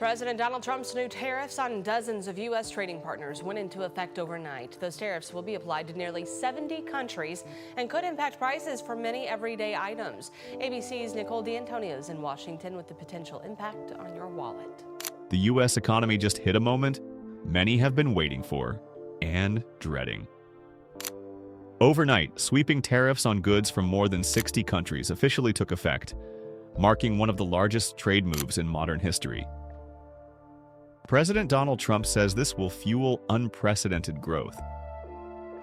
President Donald Trump's new tariffs on dozens of U.S. trading partners went into effect overnight. Those tariffs will be applied to nearly 70 countries and could impact prices for many everyday items. ABC's Nicole D'Antonio is in Washington with the potential impact on your wallet. The U.S. economy just hit a moment many have been waiting for and dreading. Overnight, sweeping tariffs on goods from more than 60 countries officially took effect, marking one of the largest trade moves in modern history. President Donald Trump says this will fuel unprecedented growth.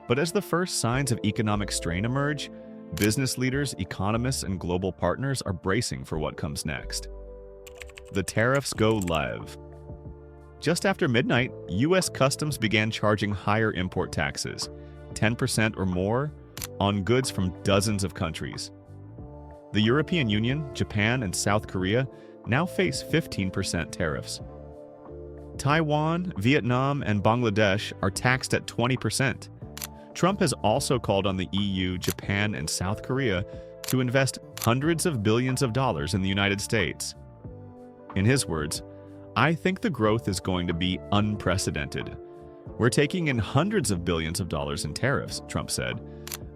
But as the first signs of economic strain emerge, business leaders, economists, and global partners are bracing for what comes next. The tariffs go live. Just after midnight, U.S. Customs began charging higher import taxes, 10% or more, on goods from dozens of countries. The European Union, Japan, and South Korea now face 15% tariffs. Taiwan, Vietnam, and Bangladesh are taxed at 20%. Trump has also called on the EU, Japan, and South Korea to invest hundreds of billions of dollars in the United States. In his words, "I think the growth is going to be unprecedented. We're taking in hundreds of billions of dollars in tariffs," Trump said,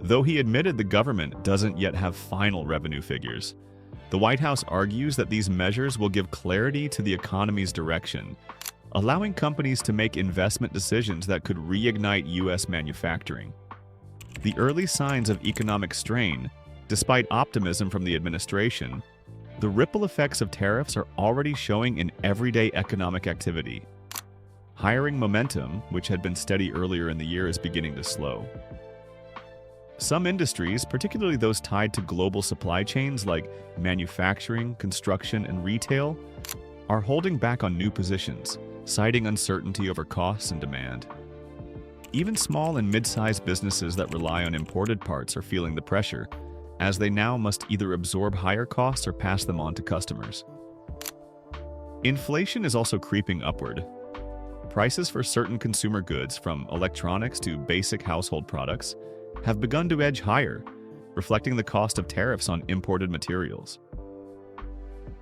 though he admitted the government doesn't yet have final revenue figures. The White House argues that these measures will give clarity to the economy's direction, allowing companies to make investment decisions that could reignite U.S. manufacturing. The early signs of economic strain, despite optimism from the administration, the ripple effects of tariffs are already showing in everyday economic activity. Hiring momentum, which had been steady earlier in the year, is beginning to slow. Some industries, particularly those tied to global supply chains like manufacturing, construction, and retail, are holding back on new positions, citing uncertainty over costs and demand. Even small and mid-sized businesses that rely on imported parts are feeling the pressure, as they now must either absorb higher costs or pass them on to customers. Inflation is also creeping upward. Prices for certain consumer goods, from electronics to basic household products, have begun to edge higher, reflecting the cost of tariffs on imported materials.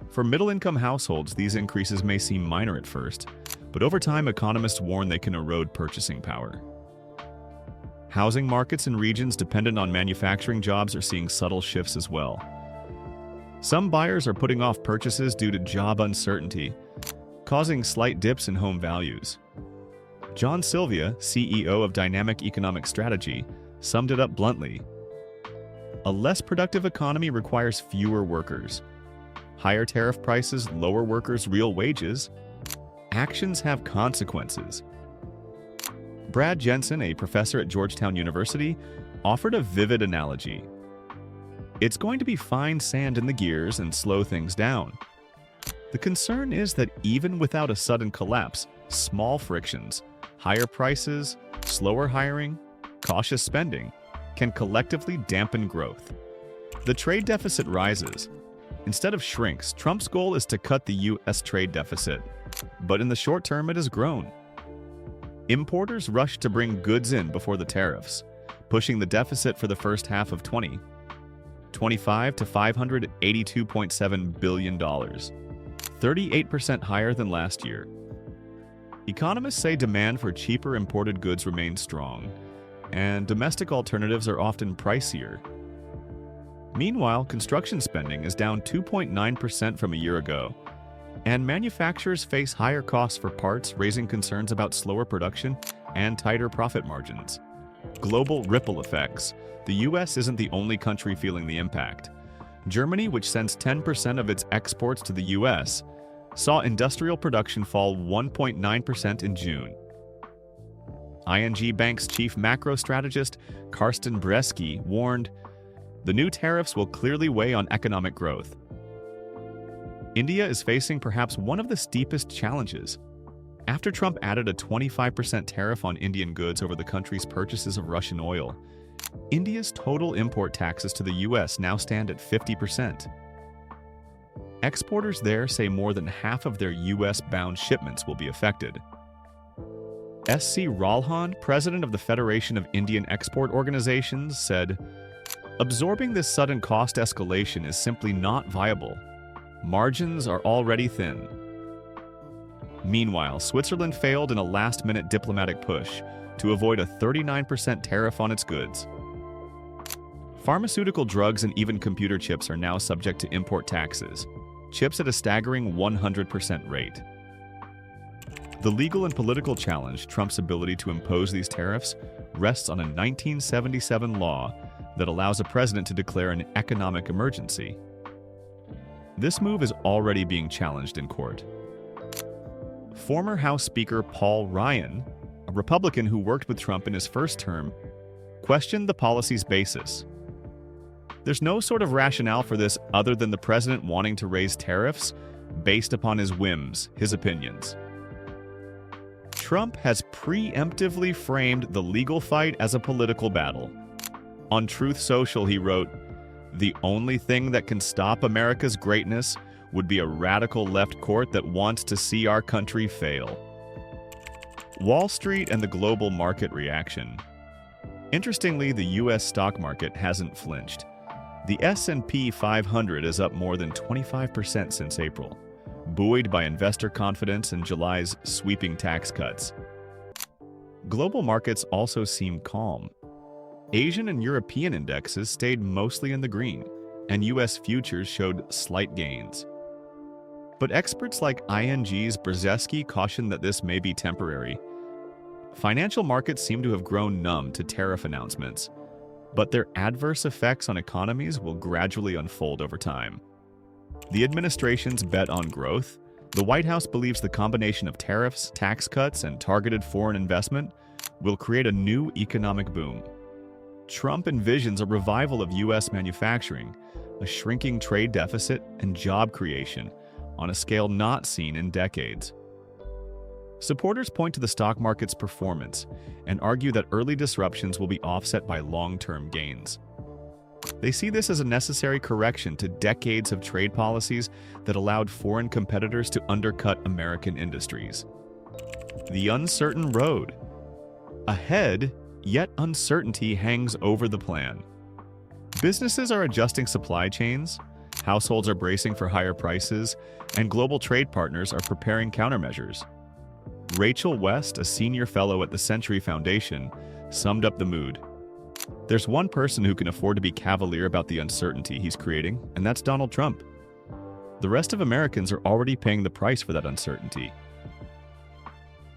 For middle-income households, these increases may seem minor at first, but over time, economists warn they can erode purchasing power. Housing markets in regions dependent on manufacturing jobs are seeing subtle shifts as well. Some buyers are putting off purchases due to job uncertainty, causing slight dips in home values. John Sylvia, CEO of Dynamic Economic Strategy, summed it up bluntly: "A less productive economy requires fewer workers. Higher tariff prices lower workers' real wages. Actions have consequences." Brad Jensen, a professor at Georgetown University, offered a vivid analogy. "It's going to be fine sand in the gears and slow things down. The concern is that even without a sudden collapse, small frictions, higher prices, slower hiring, cautious spending, can collectively dampen growth. The trade deficit rises. Instead of shrinks, Trump's goal is to cut the U.S. trade deficit, but in the short term it has grown. Importers rushed to bring goods in before the tariffs, pushing the deficit for the first half of 2025 to $582.7 billion, 38% higher than last year. Economists say demand for cheaper imported goods remains strong, and domestic alternatives are often pricier. Meanwhile, construction spending is down 2.9% from a year ago, and manufacturers face higher costs for parts, raising concerns about slower production and tighter profit margins. Global ripple effects. The U.S. isn't the only country feeling the impact. Germany, which sends 10% of its exports to the U.S., saw industrial production fall 1.9% in June. ING Bank's chief macro strategist, Karsten Bresky, warned, "The new tariffs will clearly weigh on economic growth." India is facing perhaps one of the steepest challenges. After Trump added a 25% tariff on Indian goods over the country's purchases of Russian oil, India's total import taxes to the U.S. now stand at 50%. Exporters there say more than half of their U.S.-bound shipments will be affected. S.C. Ralhan, president of the Federation of Indian Export Organizations, said, "Absorbing this sudden cost escalation is simply not viable. Margins are already thin." Meanwhile, Switzerland failed in a last-minute diplomatic push to avoid a 39% tariff on its goods. Pharmaceutical drugs and even computer chips are now subject to import taxes, chips at a staggering 100% rate. The legal and political challenge Trump's ability to impose these tariffs rests on a 1977 law that allows a president to declare an economic emergency. This move is already being challenged in court. Former House Speaker Paul Ryan, a Republican who worked with Trump in his first term, questioned the policy's basis. There's no sort of rationale for this other than the president wanting to raise tariffs based upon his whims, his opinions. Trump has preemptively framed the legal fight as a political battle. On Truth Social, he wrote, "The only thing that can stop America's greatness would be a radical left court that wants to see our country fail." Wall Street and the global market reaction. Interestingly, the U.S. stock market hasn't flinched. The S&P 500 is up more than 25% since April, buoyed by investor confidence in July's sweeping tax cuts. Global markets also seem calm. Asian and European indexes stayed mostly in the green, and U.S. futures showed slight gains. But experts like ING's Brzezinski caution that this may be temporary. Financial markets seem to have grown numb to tariff announcements, but their adverse effects on economies will gradually unfold over time. The administration's bet on growth. The White House believes the combination of tariffs, tax cuts, and targeted foreign investment will create a new economic boom. Trump envisions a revival of U.S. manufacturing, a shrinking trade deficit, and job creation on a scale not seen in decades. Supporters point to the stock market's performance and argue that early disruptions will be offset by long-term gains. They see this as a necessary correction to decades of trade policies that allowed foreign competitors to undercut American industries. The uncertain road. Ahead, yet uncertainty hangs over the plan. Businesses are adjusting supply chains, households are bracing for higher prices, and global trade partners are preparing countermeasures. Rachel West, a senior fellow at the Century Foundation, summed up the mood. There's one person who can afford to be cavalier about the uncertainty he's creating, and that's Donald Trump. The rest of Americans are already paying the price for that uncertainty.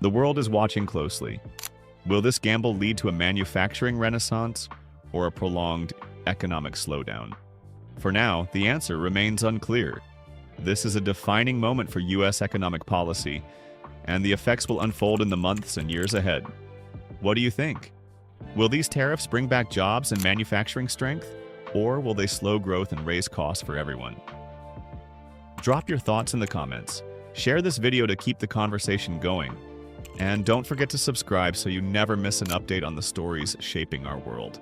The world is watching closely. Will this gamble lead to a manufacturing renaissance or a prolonged economic slowdown? For now, the answer remains unclear. This is a defining moment for U.S. economic policy, and the effects will unfold in the months and years ahead. What do you think? Will these tariffs bring back jobs and manufacturing strength, or will they slow growth and raise costs for everyone? Drop your thoughts in the comments. Share this video to keep the conversation going. And don't forget to subscribe so you never miss an update on the stories shaping our world.